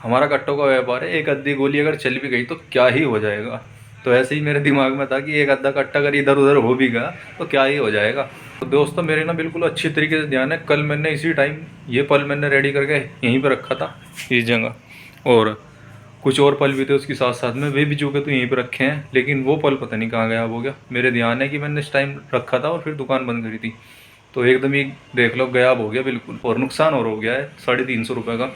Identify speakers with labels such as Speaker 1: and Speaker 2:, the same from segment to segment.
Speaker 1: हमारा कट्टों का व्यापार है, एक अद्धी गोली अगर चल भी गई तो क्या ही हो जाएगा। तो ऐसे ही मेरे दिमाग में था कि एक अद्धा कट्टा अगर इधर उधर हो भी गया तो क्या ही हो जाएगा। तो दोस्तों मेरे ना बिल्कुल अच्छी तरीके से ध्यान है, कल मैंने इसी टाइम ये पल मैंने रेडी करके यहीं पर रखा था इस जगह, और कुछ और पल भी थे उसके साथ साथ में, वे भी चूके तो यहीं पर रखे हैं, लेकिन वो पल पता नहीं कहाँ गायब हो गया। मेरे ध्यान है कि मैंने इस टाइम रखा था और फिर दुकान बंद करी थी, तो एकदम ही देख लो गायब हो गया बिल्कुल, और नुकसान और हो गया है 350 रुपये का।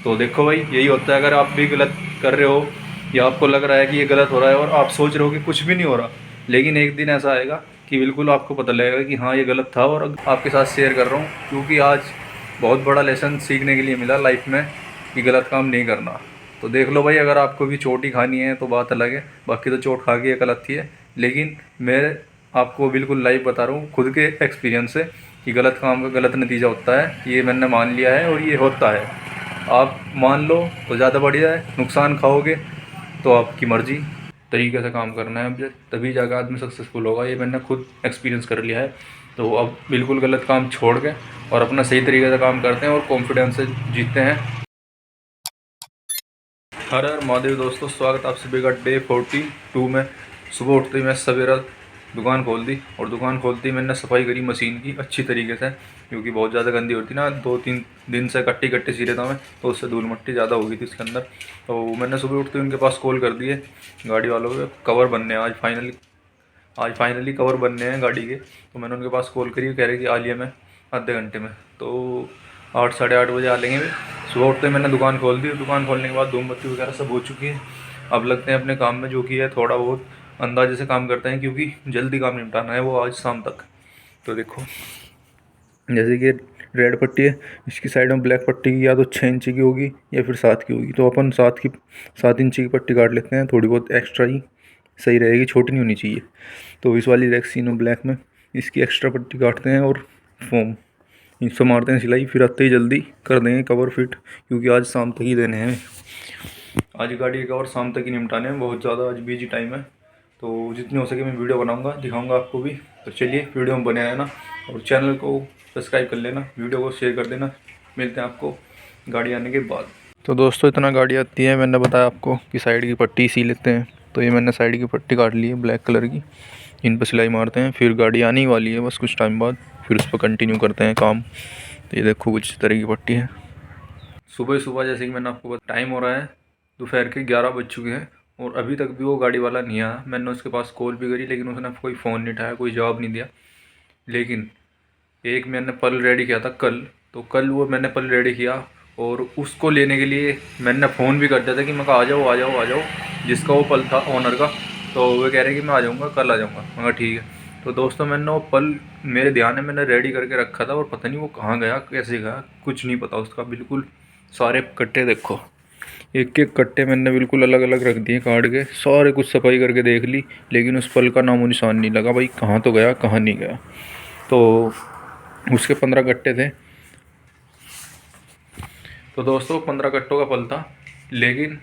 Speaker 1: तो देखो भाई यही होता है, अगर आप भी गलत कर रहे हो या आपको लग रहा है कि ये गलत हो रहा है और आप सोच रहे हो कि कुछ भी नहीं हो रहा, लेकिन एक दिन ऐसा आएगा कि बिल्कुल आपको पता लगेगा कि हाँ ये गलत था, और आपके साथ शेयर कर रहा हूँ क्योंकि आज बहुत बड़ा लेसन सीखने के लिए मिला लाइफ में कि गलत काम नहीं करना। तो देख लो भाई, अगर आपको भी चोट ही खानी है तो बात अलग है, बाकी तो चोट खा के एक अलग थी है, लेकिन मैं आपको बिल्कुल लाइव बता रहा हूँ खुद के एक्सपीरियंस से कि गलत काम का गलत नतीजा होता है, ये मैंने मान लिया है और ये होता है। आप मान लो तो ज़्यादा बढ़िया है, नुकसान खाओगे तो आपकी मर्ज़ी। तरीके से काम करना है मुझे, तभी जाकर आदमी सक्सेसफुल होगा, ये मैंने खुद एक्सपीरियंस कर लिया है। तो अब बिल्कुल गलत काम छोड़ के और अपना सही तरीके से काम करते हैं और कॉन्फिडेंस से जीतते हैं। हर हर महादेव दोस्तों, स्वागत आप सभी का डे 42 में। सुबह उठते ही मैं सवेरा दुकान खोल दी, और दुकान खोलते ही मैंने सफाई करी मशीन की अच्छी तरीके से, क्योंकि बहुत ज़्यादा गंदी होती ना, 2-3 दिन से कट्टी कट्टी सी रहा था मैं, तो उससे धूल मिट्टी ज़्यादा हो गई थी इसके अंदर। तो मैंने सुबह उठते ही उनके पास कॉल कर दिए गाड़ी वालों के, कवर बनने हैं आज फाइनली कवर बनने हैं गाड़ी के। तो मैंने उनके पास कॉल करी, कह रहे कि आ लिया मैं आधे घंटे में। तो 8-8:30 बजे आ लेंगे वे। सुबह उठते ही मैंने दुकान खोल दी, दुकान खोलने के बाद धूम बत्ती वगैरह सब हो चुकी है। अब लगते हैं अपने काम में, जो कि है थोड़ा बहुत अंदाजे से काम करते हैं क्योंकि जल्दी काम निपटाना है वो आज शाम तक। तो देखो जैसे कि रेड पट्टी है, इसकी साइड में ब्लैक पट्टी की या तो 6 इंची की होगी या फिर 7 की होगी, तो अपन 7 इंची की पट्टी काट लेते हैं, थोड़ी बहुत एक्स्ट्रा ही सही रहेगी, छोटी नहीं होनी चाहिए। तो इस वाली रेक्सीनो ब्लैक में इसकी एक्स्ट्रा पट्टी काटते हैं और फोम इस पर मारते हैं सिलाई, फिर आते ही जल्दी कर देंगे कवर फिट, क्योंकि आज शाम तक ही देने हैं। आज गाड़ी के कवर शाम तक ही निपटाने हैं, बहुत ज़्यादा आज बिजी टाइम है। तो जितनी हो सके मैं वीडियो बनाऊंगा, दिखाऊंगा आपको भी। तो चलिए वीडियो में बने रहना और चैनल को सब्सक्राइब कर लेना, वीडियो को शेयर कर देना। मिलते हैं आपको गाड़ी आने के बाद। तो दोस्तों इतना गाड़ी आती है, मैंने बताया आपको कि साइड की पट्टी सी लेते हैं, तो ये मैंने साइड की पट्टी काट ली है ब्लैक कलर की, इन पर सिलाई मारते हैं, फिर गाड़ी आने ही वाली है बस कुछ टाइम बाद, फिर उस पर कंटिन्यू करते हैं काम। तो ये देखो कुछ तरह की पट्टी है। सुबह सुबह जैसे कि मैंने आपको बताया, टाइम हो रहा है दोपहर के 11 बज चुके हैं और अभी तक भी वो गाड़ी वाला नहीं आया। मैंने उसके पास कॉल भी करी लेकिन उसने कोई फ़ोन नहीं उठाया, कोई जवाब नहीं दिया। लेकिन एक मैंने पल रेडी किया था कल, तो कल वो मैंने पल रेडी किया और उसको लेने के लिए मैंने फ़ोन भी कर दिया था कि मैं कहा आ जाओ आ जाओ आ जाओ, जिसका वो पल था ओनर का। तो वो कह रहे कि मैं आ जाऊँगा, कल आ जाऊँगा। मैं कहा ठीक है। तो दोस्तों मैंने वो पल मेरे ध्यान में मैंने रेडी करके रखा था, और पता नहीं वो कहाँ गया कैसे गया, कुछ नहीं पता उसका बिल्कुल। सारे कट्टे देखो, एक एक कट्टे मैंने बिल्कुल अलग अलग रख दिए काट के, सारे कुछ सफाई करके देख ली, लेकिन उस पल का नामो निशान नहीं लगा भाई, कहाँ तो गया कहाँ नहीं गया। तो उसके 15 कट्टे थे। तो दोस्तों 15 कट्टों का पल था, लेकिन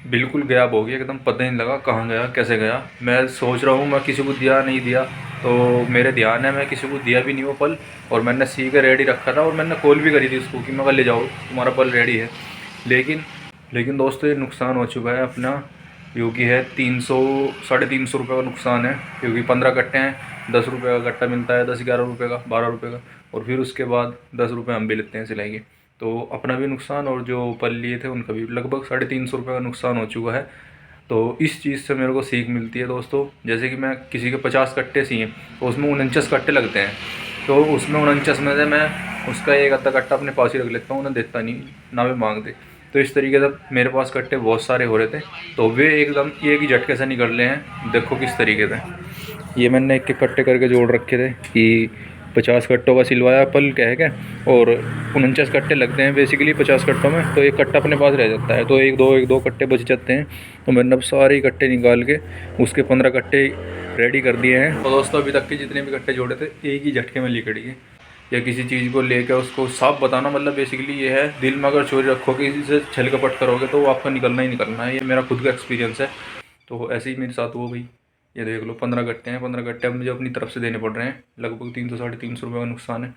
Speaker 1: बिल्कुल गायब हो गया एकदम, पता ही नहीं लगा कहाँ गया कैसे गया। मैं सोच रहा हूँ मैं किसी को दिया नहीं दिया, तो मेरे ध्यान है मैं किसी को दिया भी नहीं वो पल, और मैंने सी के रेडी रखा था और मैंने कॉल भी करी थी उसको कि मैं कल ले जाओ तुम्हारा पल रेडी है। लेकिन दोस्तों ये नुकसान हो चुका है अपना, क्योंकि है 300-350 रुपये का नुकसान है, क्योंकि 15 कट्टे हैं, 10 रुपये का कट्टा मिलता है, 10-11 रुपये का, 12 रुपये का, और फिर उसके बाद 10 रुपये हम भी लेते हैं सिलाई के। तो अपना भी नुकसान और जो पल लिए थे उनका भी लगभग 350 रुपये का नुकसान हो चुका है। तो इस चीज़ से मेरे को सीख मिलती है दोस्तों, जैसे कि मैं किसी के 50 कट्टे सिए तो उसमें 49 कट्टे लगते हैं, तो उसमें 49 में से मैं उसका एक आधा कट्टा अपने पास ही रख लेता हूँ, उन्हें देता नहीं ना वे मांग दे। तो इस तरीके से मेरे पास कट्टे बहुत सारे हो रहे थे, तो वे एकदम एक ही झटके से निकल रहे हैं, देखो किस तरीके से। ये मैंने एक एक कट्टे करके जोड़ रखे थे कि 50 कट्टों का सिलवाया पल कह के, और 49 कट्टे लगते हैं बेसिकली 50 कट्टों में, तो एक कट्टा अपने पास रह जाता है, तो एक दो कट्टे बच जाते हैं। तो मैंने अब सारे कट्टे निकाल के उसके 15 कट्टे रेडी कर दिए हैं। तो दोस्तों अभी तक के जितने भी कट्टे जोड़े थे एक ही झटके में लिखड़ी है। या किसी चीज़ को लेकर उसको साफ बताना, मतलब बेसिकली ये है, दिल में अगर चोरी रखोगे, किसी से छल कपट करोगे तो वो आपका निकलना ही निकलना है। ये मेरा खुद का एक्सपीरियंस है। तो ऐसे ही मेरे साथ हुआ भाई। ये देख लो 15 कट्टे हैं, 15 कट्टे अब मुझे अपनी तरफ से देने पड़ रहे हैं, लगभग 300-350 रुपये का नुकसान है।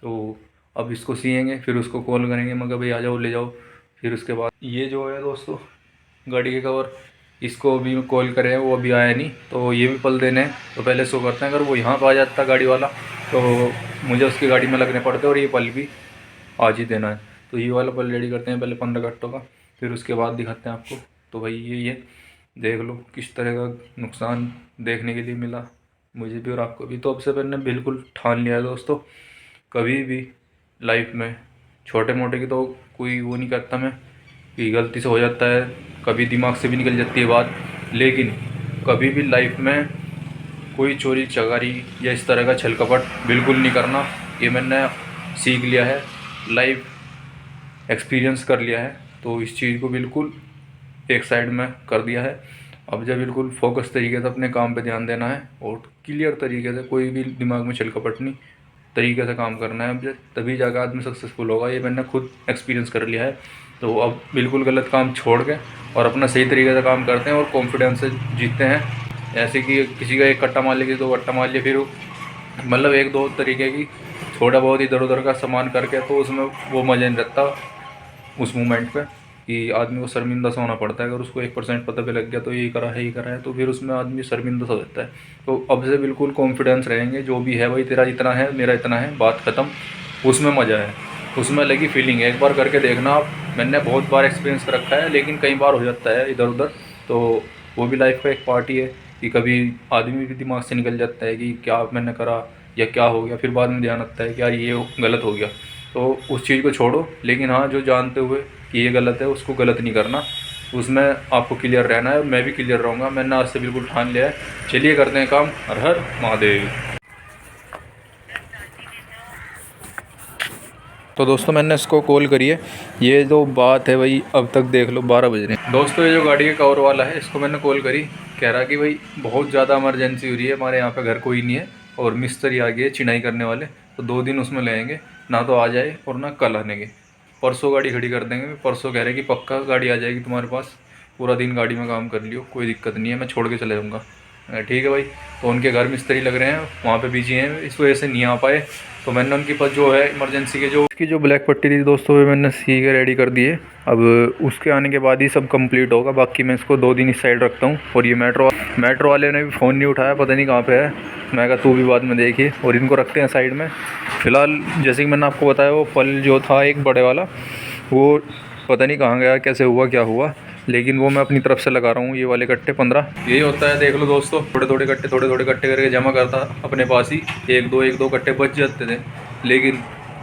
Speaker 1: तो अब इसको सिएंगे, फिर उसको कॉल करेंगे, मगर भाई आ जाओ ले जाओ, फिर उसके बाद ये जो है दोस्तों गाड़ी के कवर, इसको अभी कॉल करें, वो अभी आया नहीं, तो ये भी पल देने हैं। तो पहले इसको करते हैं, अगर वो यहाँ पर आ जाता गाड़ी वाला तो मुझे उसकी गाड़ी में लगने पड़ते और ये पल भी आज ही देना है। तो ये वाला पल रेडी करते हैं पहले 15 कट्टों का, फिर उसके बाद दिखाते हैं आपको। तो भाई ये देख लो किस तरह का नुकसान देखने के लिए मिला मुझे भी और आपको भी। तो अब से मैंने बिल्कुल ठान लिया है दोस्तों, कभी भी लाइफ में छोटे मोटे की तो कोई वो नहीं करता मैं, कि गलती से हो जाता है, कभी दिमाग से भी निकल जाती है बात, लेकिन कभी भी लाइफ में कोई चोरी चकारी या इस तरह का छल कपट बिल्कुल नहीं करना। ये मैंने सीख लिया है, लाइफ एक्सपीरियंस कर लिया है। तो इस चीज़ को बिल्कुल एक साइड में कर दिया है। अब जब बिल्कुल फोकस तरीके से अपने काम पे ध्यान देना है और क्लियर तरीके से, कोई भी दिमाग में छल कपट नहीं, तरीके से काम करना है। अब तभी जाकर आदमी सक्सेसफुल होगा, ये मैंने खुद एक्सपीरियंस कर लिया है। तो अब बिल्कुल गलत काम छोड़ के और अपना सही तरीके से काम करते हैं और कॉन्फिडेंस से जीतते हैं। ऐसे कि किसी का एक कट्टा मार लिया, किसी 2 कट्टा मार लिया, फिर मतलब 1-2 तरीके की थोड़ा बहुत इधर उधर का सामान करके, तो उसमें वो मज़ा नहीं रहता उस मोमेंट पे, कि आदमी को शर्मिंदा सा होना पड़ता है। अगर उसको 1% पता भी लग गया तो यही करा है ही करा है, तो फिर उसमें आदमी शर्मिंदा सा हो जाता है। तो अब से बिल्कुल कॉन्फिडेंस रहेंगे, जो भी है भाई तेरा इतना है मेरा इतना है, बात ख़त्म। उसमें मज़ा है, उसमें लगी फीलिंग, एक बार करके देखना आप। मैंने बहुत बार एक्सपीरियंस कर रखा है, लेकिन कई बार हो जाता है इधर उधर, तो वो भी लाइफ का एक पार्ट ही है कि कभी आदमी भी दिमाग से निकल जाता है कि क्या मैंने करा या क्या हो गया, फिर बाद में ध्यान आता है कि यार ये गलत हो गया। तो उस चीज़ को छोड़ो, लेकिन हाँ जो जानते हुए कि ये गलत है उसको गलत नहीं करना, उसमें आपको क्लियर रहना है। मैं भी क्लियर रहूँगा, मैंने आज से बिल्कुल ठान लिया है। चलिए करते हैं काम। हर हर महादेव। तो दोस्तों मैंने इसको कॉल करी है, ये जो बात है भाई अब तक देख लो 12 बज रहे हैं दोस्तों। ये जो गाड़ी के कवर वाला है इसको मैंने कॉल करी, कह रहा कि भाई बहुत ज़्यादा इमरजेंसी हो रही है, हमारे यहाँ पे घर कोई नहीं है और मिस्त्री आ गए चिनाई करने वाले, तो 2 दिन उसमें लगेंगे, ना तो आ जाए और ना कल आने के। परसों गाड़ी खड़ी कर देंगे। परसों कह रहे कि पक्का गाड़ी आ जाएगी तुम्हारे पास, पूरा दिन गाड़ी में काम कर लियो, कोई दिक्कत नहीं है, मैं छोड़ के चले जाऊँगा। ठीक है भाई। तो उनके घर मिस्त्री लग रहे हैं, वहाँ पे बिजी हैं, इस वजह से नहीं आ पाए। तो मैंने उनके पास जो है इमरजेंसी के जो इसकी जो ब्लैक पट्टी थी दोस्तों, वो मैंने सी के रेडी कर दी है। अब उसके आने के बाद ही सब कंप्लीट होगा, बाकी मैं इसको 2 दिन इस साइड रखता हूँ। और ये मेट्रो वाले ने भी फ़ोन नहीं उठाया, पता नहीं कहाँ पे है। मैं कहा तू भी बाद में देखिए, और इनको रखते हैं साइड में फ़िलहाल। जैसे कि मैंने आपको बताया, वो फल जो था एक बड़े वाला, वो पता नहीं कहाँ गया, कैसे हुआ क्या हुआ, लेकिन वो मैं अपनी तरफ से लगा रहा हूँ। ये वाले कट्टे 15 यही होता है, देख लो दोस्तों, थोड़े थोड़े कट्टे करके जमा करता अपने पास ही। एक दो कट्टे बच जाते थे, लेकिन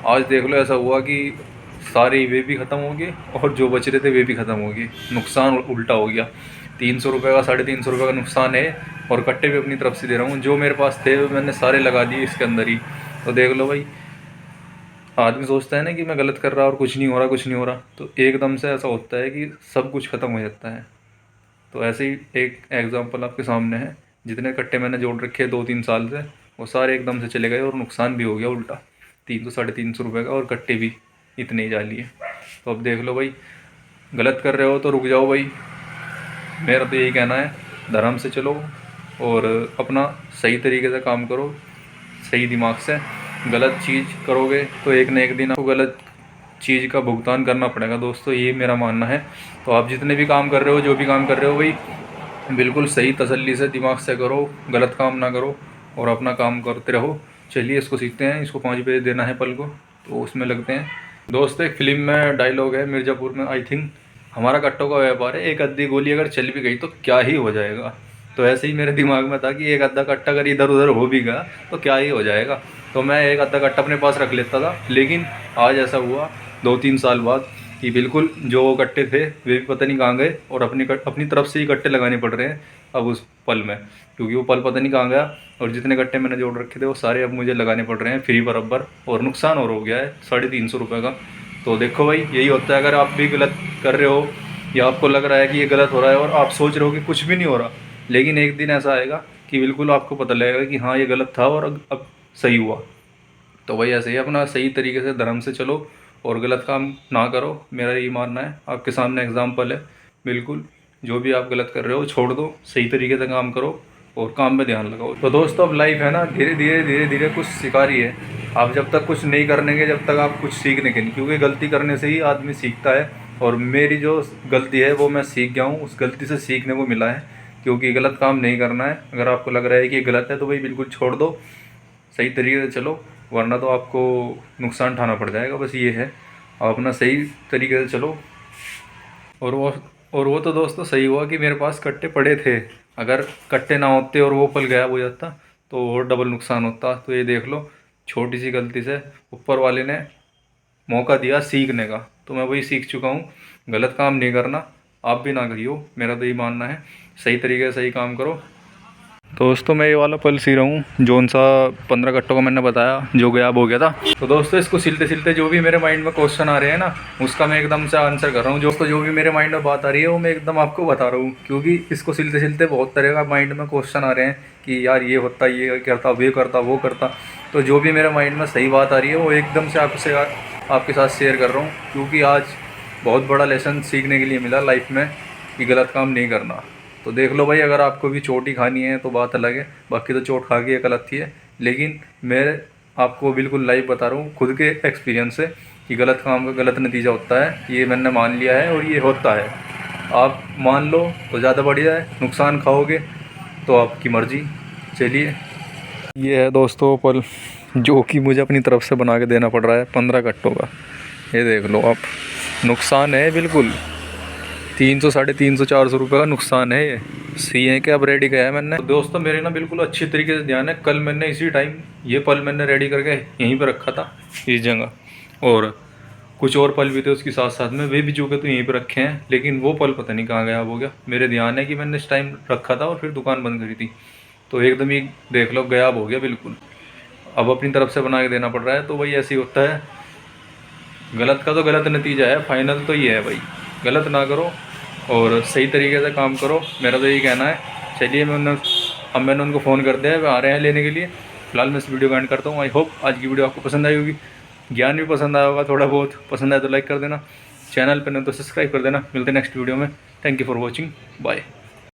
Speaker 1: आज देख लो ऐसा हुआ कि सारे वे भी ख़त्म हो गए और जो बच रहे थे वे भी ख़त्म हो गए। नुकसान उल्टा हो गया, 300 रुपये का 350 रुपये का नुकसान है, और कट्टे भी अपनी तरफ से दे रहा हूँ। जो मेरे पास थे वो मैंने सारे लगा दिए इसके अंदर ही। तो देख लो भाई, आदमी सोचता है ना कि मैं गलत कर रहा और कुछ नहीं हो रहा, कुछ नहीं हो रहा, तो एकदम से ऐसा होता है कि सब कुछ ख़त्म हो जाता है। तो ऐसे ही एक एग्जांपल आपके सामने है, जितने कट्टे मैंने जोड़ रखे 2-3 साल से, वो सारे एकदम से चले गए और नुकसान भी हो गया उल्टा, 300-350 रुपये का, और कट्टे भी इतने ही जाली है। तो अब देख लो भाई, गलत कर रहे हो तो रुक जाओ भाई, मेरा तो यही कहना है, धर्म से चलो और अपना सही तरीके से काम करो, सही दिमाग से। गलत चीज़ करोगे तो एक न एक दिन आपको गलत चीज़ का भुगतान करना पड़ेगा दोस्तों, ये मेरा मानना है। तो आप जितने भी काम कर रहे हो, जो भी काम कर रहे हो भाई, बिल्कुल सही तसल्ली से दिमाग से करो, गलत काम ना करो और अपना काम करते रहो। चलिए इसको सीखते हैं। इसको 5 बजे देना है पल को, तो उसमें लगते हैं दोस्तों। एक फिल्म में डायलॉग है मिर्ज़ापुर में, आई थिंक, हमारा कट्टों का व्यापार है, एक अद्धी गोली अगर चल भी गई तो क्या ही हो जाएगा। तो ऐसे ही मेरे दिमाग में था कि एक अद्धा कट्टा अगर इधर उधर हो भी गया तो क्या ही हो जाएगा। तो मैं एक अद्धा कट्टा अपने पास रख लेता था, लेकिन आज ऐसा हुआ 2-3 साल बाद कि बिल्कुल जो कट्टे थे वे भी पता नहीं कहाँ गए, और अपनी तरफ से ही कट्टे लगाने पड़ रहे हैं अब उस पल में, क्योंकि वो पल पता नहीं कहाँ गया। और जितने कट्टे मैंने जोड़ रखे थे वो सारे अब मुझे लगाने पड़ रहे हैं फ्री बराबर, और नुकसान और हो गया है 350 रुपये का। तो देखो भाई, यही होता है, अगर आप भी गलत कर रहे हो या आपको लग रहा है कि ये गलत हो रहा है और आप सोच रहे हो कि कुछ भी नहीं हो रहा, लेकिन एक दिन ऐसा आएगा कि बिल्कुल आपको पता लगेगा कि हाँ ये गलत था और अब सही हुआ। तो भाई ऐसे ही अपना सही तरीके से धर्म से चलो और गलत काम ना करो, मेरा यही मानना है। आपके सामने एग्जाम्पल है, बिल्कुल जो भी आप गलत कर रहे हो छोड़ दो, सही तरीके से काम करो और काम में ध्यान लगाओ। तो दोस्तों अब लाइफ है ना, धीरे धीरे कुछ सिखा रही है। आप जब तक कुछ नहीं करने के, जब तक आप कुछ सीखने के नहीं, क्योंकि गलती करने से ही आदमी सीखता है। और मेरी जो गलती है वो मैं सीख गया हूँ, उस गलती से सीखने को मिला है, क्योंकि गलत काम नहीं करना है। अगर आपको लग रहा है कि ये गलत है तो भाई बिल्कुल छोड़ दो, सही तरीके से चलो, वरना तो आपको नुकसान उठाना पड़ जाएगा। बस ये है, आप अपना सही तरीके से चलो। और वो तो दोस्तों सही हुआ कि मेरे पास कट्टे पड़े थे, अगर कट्टे ना होते और वो पल गायब हो जाता तो और डबल नुकसान होता। तो ये देख लो, छोटी सी गलती से ऊपर वाले ने मौका दिया सीखने का, तो मैं वही सीख चुका हूँ। गलत काम नहीं करना, आप भी ना करियो, मेरा तो यही मानना है। सही तरीके से सही काम करो। दोस्तों मैं ये वाला पल सी रहा हूँ जोन सा 15 कट्टों का मैंने बताया, जो गायब हो गया था। तो दोस्तों इसको सिलते सिलते जो भी मेरे माइंड में क्वेश्चन आ रहे हैं ना, उसका मैं एकदम से आंसर कर रहा हूँ। दोस्तों जो भी मेरे माइंड में बात आ रही है वो मैं एकदम आपको बता रहा हूँ, क्योंकि इसको सिलते सिलते बहुत तरह का माइंड में क्वेश्चन आ रहे हैं कि यार ये होता, ये करता, वे करता, वो करता। तो जो भी मेरे माइंड में सही बात आ रही है वो एकदम से आपके साथ शेयर कर रहा हूँ, क्योंकि आज बहुत बड़ा लेसन सीखने के लिए मिला लाइफ में कि गलत काम नहीं करना। तो देख लो भाई, अगर आपको भी चोट ही खानी है तो बात अलग है, बाकी तो चोट खा के एक अलग थी है। लेकिन मैं आपको बिल्कुल लाइव बता रहा हूँ खुद के एक्सपीरियंस से कि गलत काम का गलत नतीजा होता है, ये मैंने मान लिया है और ये होता है। आप मान लो तो ज़्यादा बढ़िया है, नुकसान खाओगे तो आपकी मर्ज़ी। चलिए, ये है दोस्तों पल जो कि मुझे अपनी तरफ से बना के देना पड़ रहा है 15 कट्टों का। ये देख लो आप, नुकसान है बिल्कुल 300, 350, 400 रुपये का नुकसान है। ये सी है कि अब रेडी किया है मैंने। तो दोस्तों मेरे ना बिल्कुल अच्छी तरीके से ध्यान है, कल मैंने इसी टाइम ये पल मैंने रेडी करके यहीं पे रखा था इस जगह, और कुछ और पल भी थे उसके साथ साथ में, वे भी जो के तो यहीं पे रखे हैं। लेकिन वो पल पता नहीं कहाँ गया हो गया। मेरे ध्यान है कि मैंने इस टाइम रखा था और फिर दुकान बंद करी थी, तो एकदम ही देख लो गायब हो गया बिल्कुल। अब अपनी तरफ से बना के देना पड़ रहा है, तो भाई ऐसे ही होता है। गलत का तो गलत नतीजा है, फाइनल तो ये है भाई, गलत ना करो और सही तरीके से काम करो, मेरा तो यही कहना है। चलिए मैंने उनको फ़ोन कर दिया है, वे आ रहे हैं लेने के लिए। फिलहाल मैं इस वीडियो को एंड करता हूँ। आई होप आज की वीडियो आपको पसंद आई होगी, ज्ञान भी पसंद आया होगा, थोड़ा बहुत पसंद आया तो लाइक कर देना, चैनल पर नहीं तो सब्सक्राइब कर देना। मिलते हैं नेक्स्ट वीडियो में। Thank you for watching, bye.